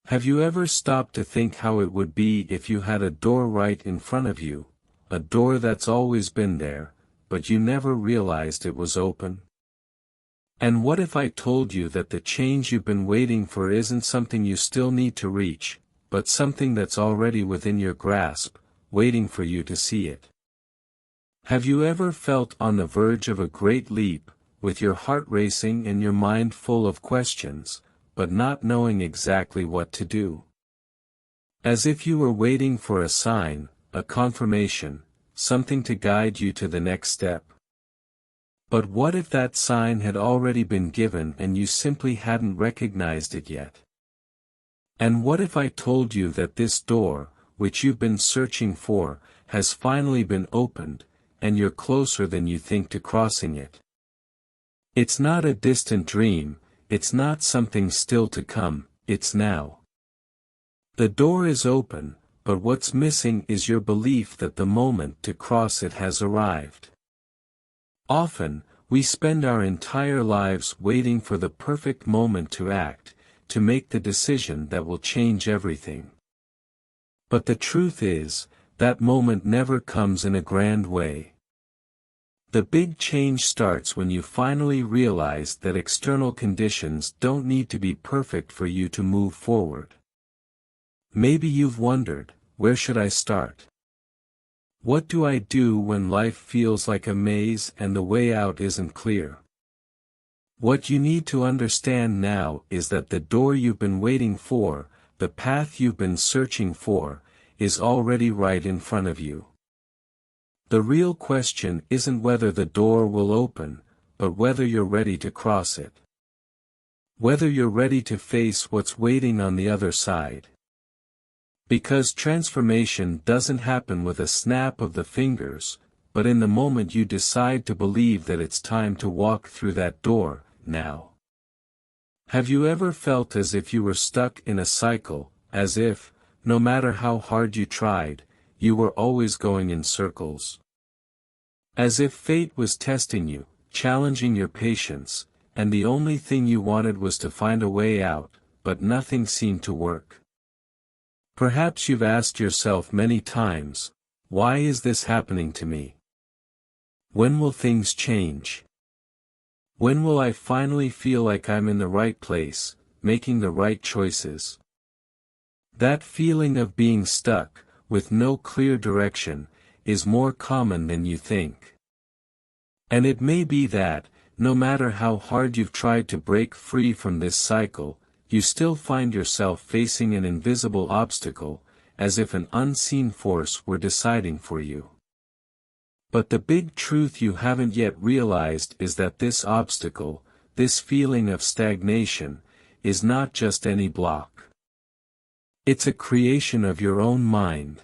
Have you ever stopped to think how it would be if you had a door right in front of you, a door that's always been there, but you never realized it was open? And what if I told you that the change you've been waiting for isn't something you still need to reach, but something that's already within your grasp, waiting for you to see it? Have you ever felt on the verge of a great leap, with your heart racing and your mind full of questions, but not knowing exactly what to do? As if you were waiting for a sign, a confirmation, something to guide you to the next step. But what if that sign had already been given and you simply hadn't recognized it yet? And what if I told you that this door, which you've been searching for, has finally been opened, and you're closer than you think to crossing it? It's not a distant dream, it's not something still to come, it's now. The door is open, but what's missing is your belief that the moment to cross it has arrived. Often, we spend our entire lives waiting for the perfect moment to act, to make the decision that will change everything. But the truth is, that moment never comes in a grand way. The big change starts when you finally realize that external conditions don't need to be perfect for you to move forward. Maybe you've wondered, where should I start? What do I do when life feels like a maze and the way out isn't clear? What you need to understand now is that the door you've been waiting for, the path you've been searching for, is already right in front of you. The real question isn't whether the door will open, but whether you're ready to cross it. Whether you're ready to face what's waiting on the other side. Because transformation doesn't happen with a snap of the fingers, but in the moment you decide to believe that it's time to walk through that door, now. Have you ever felt as if you were stuck in a cycle, as if, no matter how hard you tried, you were always going in circles? As if fate was testing you, challenging your patience, and the only thing you wanted was to find a way out, but nothing seemed to work. Perhaps you've asked yourself many times, why is this happening to me? When will things change? When will I finally feel like I'm in the right place, making the right choices? That feeling of being stuck, with no clear direction, is more common than you think. And it may be that, no matter how hard you've tried to break free from this cycle, you still find yourself facing an invisible obstacle, as if an unseen force were deciding for you. But the big truth you haven't yet realized is that this obstacle, this feeling of stagnation, is not just any block. It's a creation of your own mind.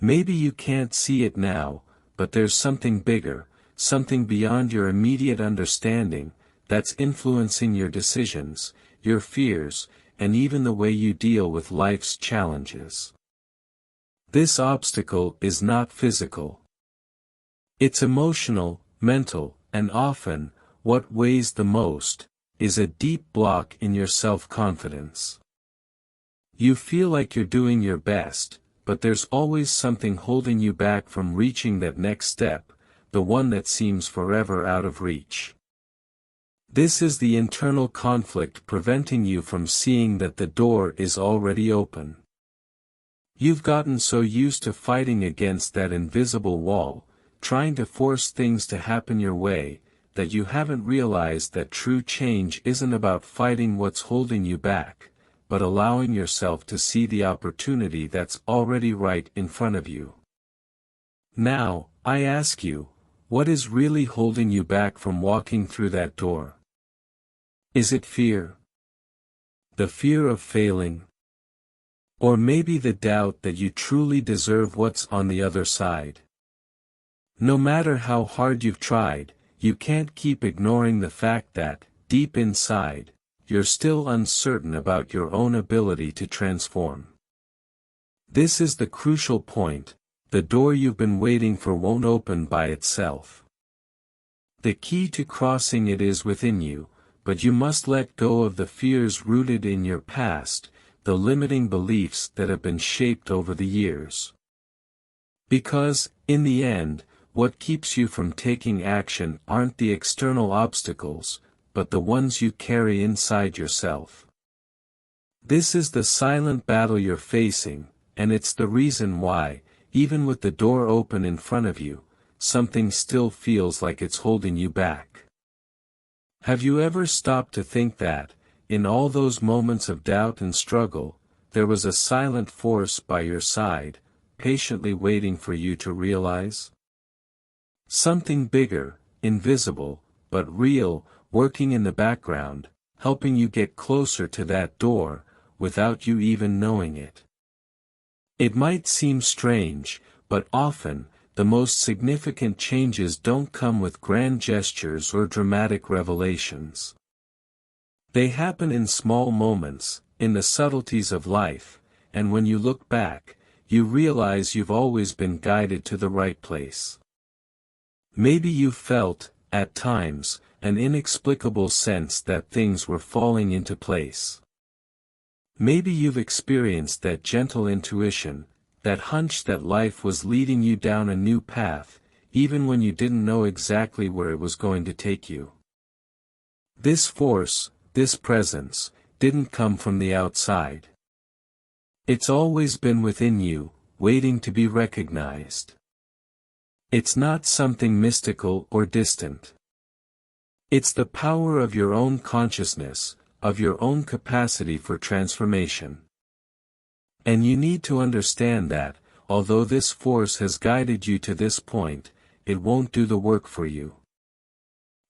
Maybe you can't see it now, but there's something bigger, something beyond your immediate understanding, that's influencing your decisions, your fears, and even the way you deal with life's challenges. This obstacle is not physical. It's emotional, mental, and often, what weighs the most, is a deep block in your self-confidence. You feel like you're doing your best, but there's always something holding you back from reaching that next step, the one that seems forever out of reach. This is the internal conflict preventing you from seeing that the door is already open. You've gotten so used to fighting against that invisible wall, trying to force things to happen your way, that you haven't realized that true change isn't about fighting what's holding you back, but allowing yourself to see the opportunity that's already right in front of you. Now, I ask you, what is really holding you back from walking through that door? Is it fear? The fear of failing? Or maybe the doubt that you truly deserve what's on the other side? No matter how hard you've tried, you can't keep ignoring the fact that, deep inside, you're still uncertain about your own ability to transform. This is the crucial point. The door you've been waiting for won't open by itself. The key to crossing it is within you, but you must let go of the fears rooted in your past, the limiting beliefs that have been shaped over the years. Because, in the end, what keeps you from taking action aren't the external obstacles, but the ones you carry inside yourself. This is the silent battle you're facing, and it's the reason why, even with the door open in front of you, something still feels like it's holding you back. Have you ever stopped to think that, in all those moments of doubt and struggle, there was a silent force by your side, patiently waiting for you to realize? Something bigger, invisible, but real, working in the background, helping you get closer to that door, without you even knowing it. It might seem strange, but often, the most significant changes don't come with grand gestures or dramatic revelations. They happen in small moments, in the subtleties of life, and when you look back, you realize you've always been guided to the right place. Maybe you felt, at times, an inexplicable sense that things were falling into place. Maybe you've experienced that gentle intuition, that hunch that life was leading you down a new path, even when you didn't know exactly where it was going to take you. This force, this presence, didn't come from the outside. It's always been within you, waiting to be recognized. It's not something mystical or distant. It's the power of your own consciousness, of your own capacity for transformation. And you need to understand that, although this force has guided you to this point, it won't do the work for you.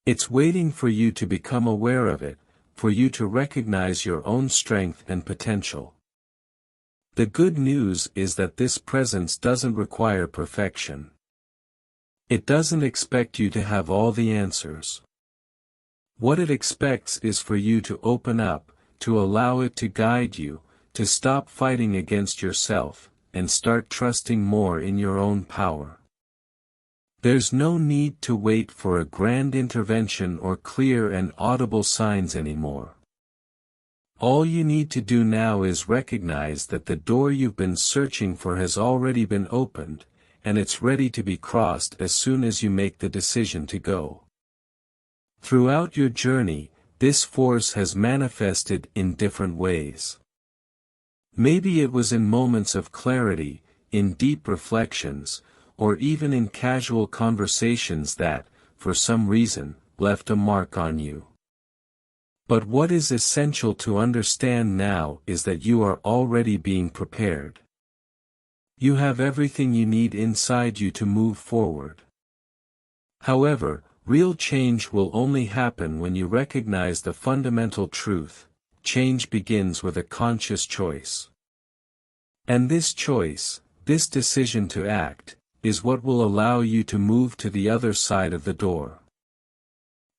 It's waiting for you to become aware of it, for you to recognize your own strength and potential. The good news is that this presence doesn't require perfection. It doesn't expect you to have all the answers. What it expects is for you to open up, to allow it to guide you, to stop fighting against yourself, and start trusting more in your own power. There's no need to wait for a grand intervention or clear and audible signs anymore. All you need to do now is recognize that the door you've been searching for has already been opened, and it's ready to be crossed as soon as you make the decision to go. Throughout your journey, this force has manifested in different ways. Maybe it was in moments of clarity, in deep reflections, or even in casual conversations that, for some reason, left a mark on you. But what is essential to understand now is that you are already being prepared. You have everything you need inside you to move forward. However, real change will only happen when you recognize the fundamental truth: change begins with a conscious choice. And this choice, this decision to act, is what will allow you to move to the other side of the door.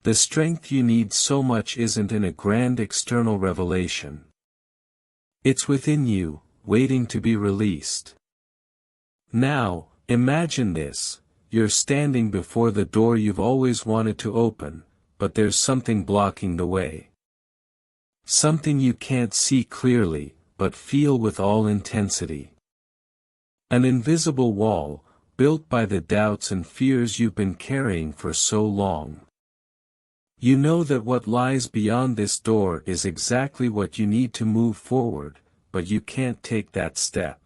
The strength you need so much isn't in a grand external revelation. It's within you, waiting to be released. Now, imagine this: you're standing before the door you've always wanted to open, but there's something blocking the way. Something you can't see clearly, but feel with all intensity. An invisible wall, built by the doubts and fears you've been carrying for so long. You know that what lies beyond this door is exactly what you need to move forward, but you can't take that step.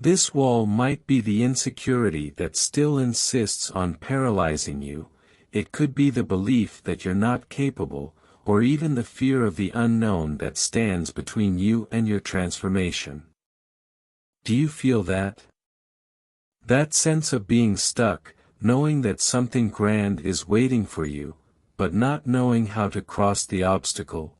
This wall might be the insecurity that still insists on paralyzing you. It could be the belief that you're not capable, or even the fear of the unknown that stands between you and your transformation. Do you feel that? That sense of being stuck, knowing that something grand is waiting for you, but not knowing how to cross the obstacle?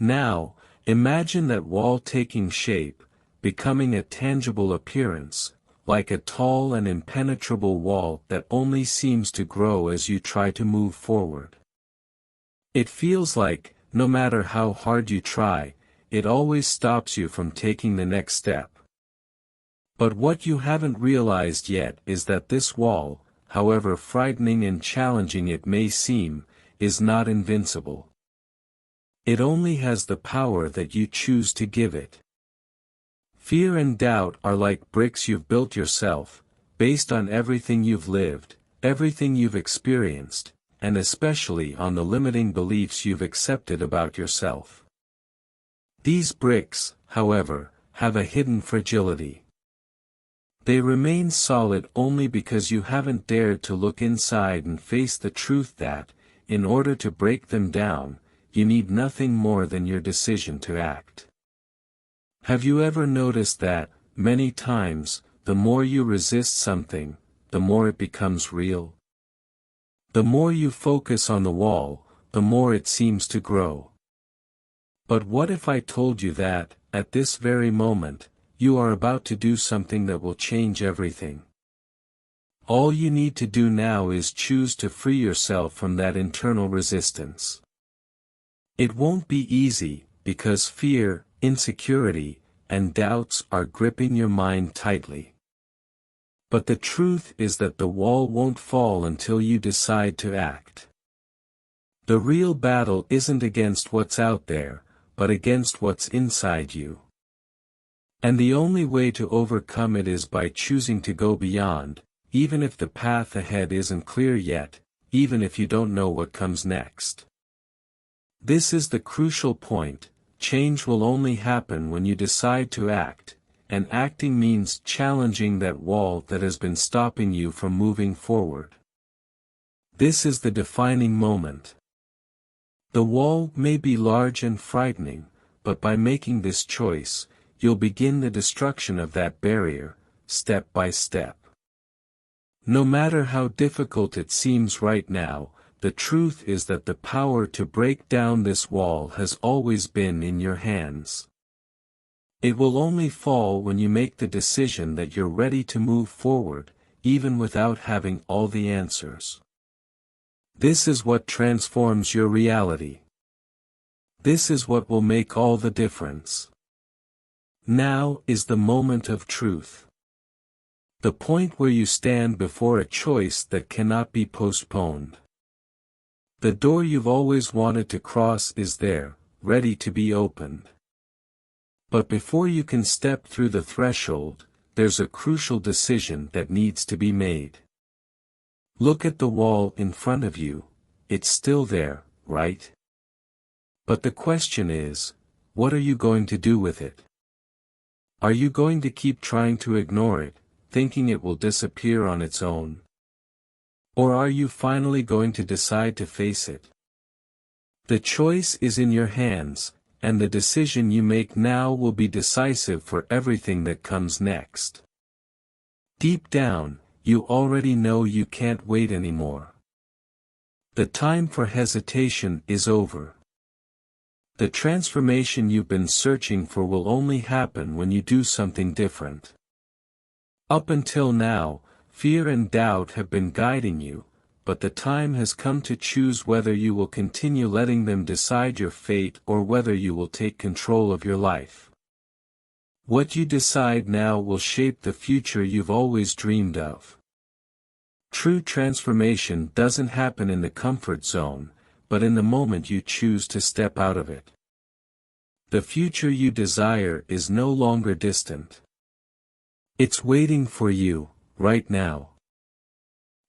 Now, imagine that wall taking shape, becoming a tangible appearance, like a tall and impenetrable wall that only seems to grow as you try to move forward. It feels like, no matter how hard you try, it always stops you from taking the next step. But what you haven't realized yet is that this wall, however frightening and challenging it may seem, is not invincible. It only has the power that you choose to give it. Fear and doubt are like bricks you've built yourself, based on everything you've lived, everything you've experienced, and especially on the limiting beliefs you've accepted about yourself. These bricks, however, have a hidden fragility. They remain solid only because you haven't dared to look inside and face the truth that, in order to break them down, you need nothing more than your decision to act. Have you ever noticed that, many times, the more you resist something, the more it becomes real? The more you focus on the wall, the more it seems to grow. But what if I told you that, at this very moment, you are about to do something that will change everything? All you need to do now is choose to free yourself from that internal resistance. It won't be easy, because fear, insecurity, and doubts are gripping your mind tightly. But the truth is that the wall won't fall until you decide to act. The real battle isn't against what's out there, but against what's inside you. And the only way to overcome it is by choosing to go beyond, even if the path ahead isn't clear yet, even if you don't know what comes next. This is the crucial point. Change will only happen when you decide to act, and acting means challenging that wall that has been stopping you from moving forward. This is the defining moment. The wall may be large and frightening, but by making this choice, you'll begin the destruction of that barrier, step by step. No matter how difficult it seems right now, the truth is that the power to break down this wall has always been in your hands. It will only fall when you make the decision that you're ready to move forward, even without having all the answers. This is what transforms your reality. This is what will make all the difference. Now is the moment of truth. The point where you stand before a choice that cannot be postponed. The door you've always wanted to cross is there, ready to be opened. But before you can step through the threshold, there's a crucial decision that needs to be made. Look at the wall in front of you. It's still there, right? But the question is, what are you going to do with it? Are you going to keep trying to ignore it, thinking it will disappear on its own? Or are you finally going to decide to face it? The choice is in your hands, and the decision you make now will be decisive for everything that comes next. Deep down, you already know you can't wait anymore. The time for hesitation is over. The transformation you've been searching for will only happen when you do something different. Up until now, fear and doubt have been guiding you, but the time has come to choose whether you will continue letting them decide your fate or whether you will take control of your life. What you decide now will shape the future you've always dreamed of. True transformation doesn't happen in the comfort zone, but in the moment you choose to step out of it. The future you desire is no longer distant. It's waiting for you, right now.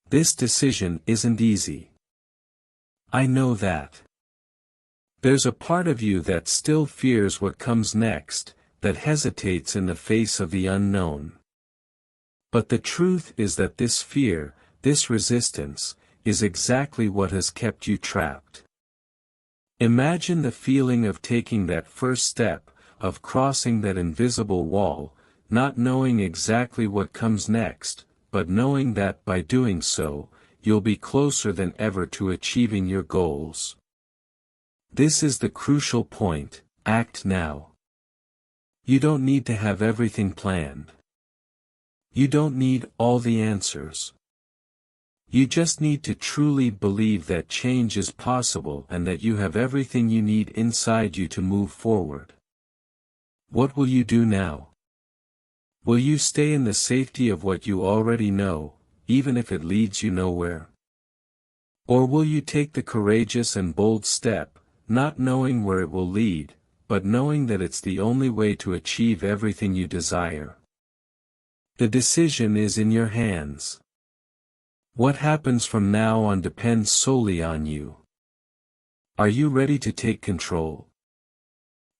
This decision isn't easy. I know that. There's a part of you that still fears what comes next, that hesitates in the face of the unknown. But the truth is that this fear, this resistance, is exactly what has kept you trapped. Imagine the feeling of taking that first step, of crossing that invisible wall, not knowing exactly what comes next, but knowing that by doing so, you'll be closer than ever to achieving your goals. This is the crucial point: act now. You don't need to have everything planned. You don't need all the answers. You just need to truly believe that change is possible and that you have everything you need inside you to move forward. What will you do now? Will you stay in the safety of what you already know, even if it leads you nowhere? Or will you take the courageous and bold step, not knowing where it will lead, but knowing that it's the only way to achieve everything you desire. The decision is in your hands. What happens from now on depends solely on you. Are you ready to take control?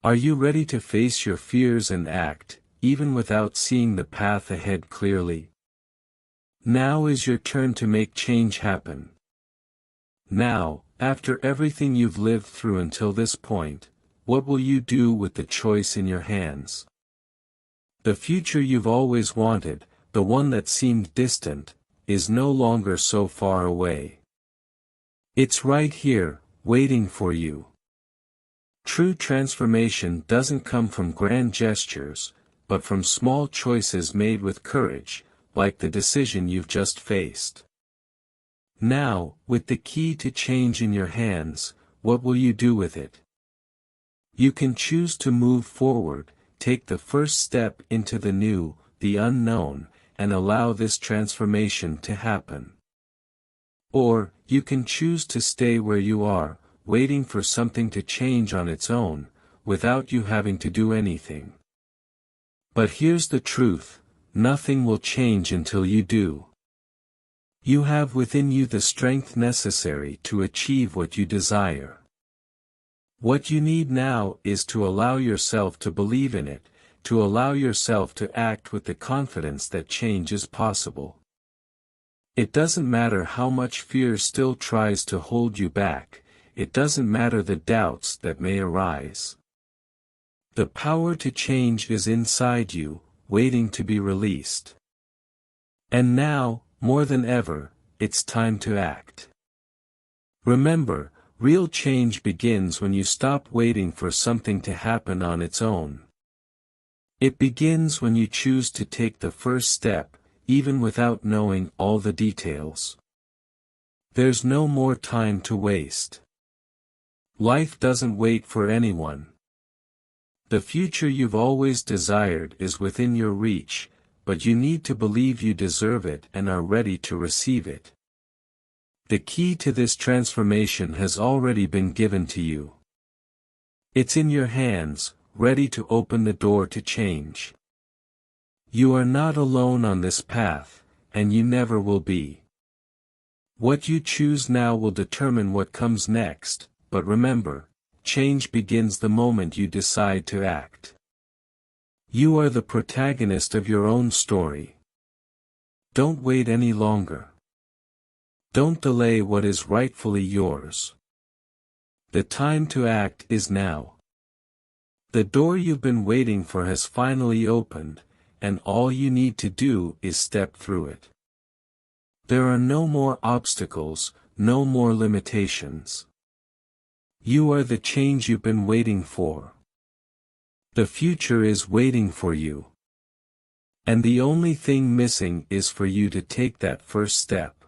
Are you ready to face your fears and act, even without seeing the path ahead clearly? Now is your turn to make change happen. Now, after everything you've lived through until this point, what will you do with the choice in your hands? The future you've always wanted, the one that seemed distant, is no longer so far away. It's right here, waiting for you. True transformation doesn't come from grand gestures, but from small choices made with courage, like the decision you've just faced. Now, with the key to change in your hands, what will you do with it? You can choose to move forward, take the first step into the new, the unknown, and allow this transformation to happen. Or, you can choose to stay where you are, waiting for something to change on its own, without you having to do anything. But here's the truth, nothing will change until you do. You have within you the strength necessary to achieve what you desire. What you need now is to allow yourself to believe in it, to allow yourself to act with the confidence that change is possible. It doesn't matter how much fear still tries to hold you back, it doesn't matter the doubts that may arise. The power to change is inside you, waiting to be released. And now, more than ever, it's time to act. Remember, real change begins when you stop waiting for something to happen on its own. It begins when you choose to take the first step, even without knowing all the details. There's no more time to waste. Life doesn't wait for anyone. The future you've always desired is within your reach, but you need to believe you deserve it and are ready to receive it. The key to this transformation has already been given to you. It's in your hands, ready to open the door to change. You are not alone on this path, and you never will be. What you choose now will determine what comes next, but remember, change begins the moment you decide to act. You are the protagonist of your own story. Don't wait any longer. Don't delay what is rightfully yours. The time to act is now. The door you've been waiting for has finally opened, and all you need to do is step through it. There are no more obstacles, no more limitations. You are the change you've been waiting for. The future is waiting for you. And the only thing missing is for you to take that first step.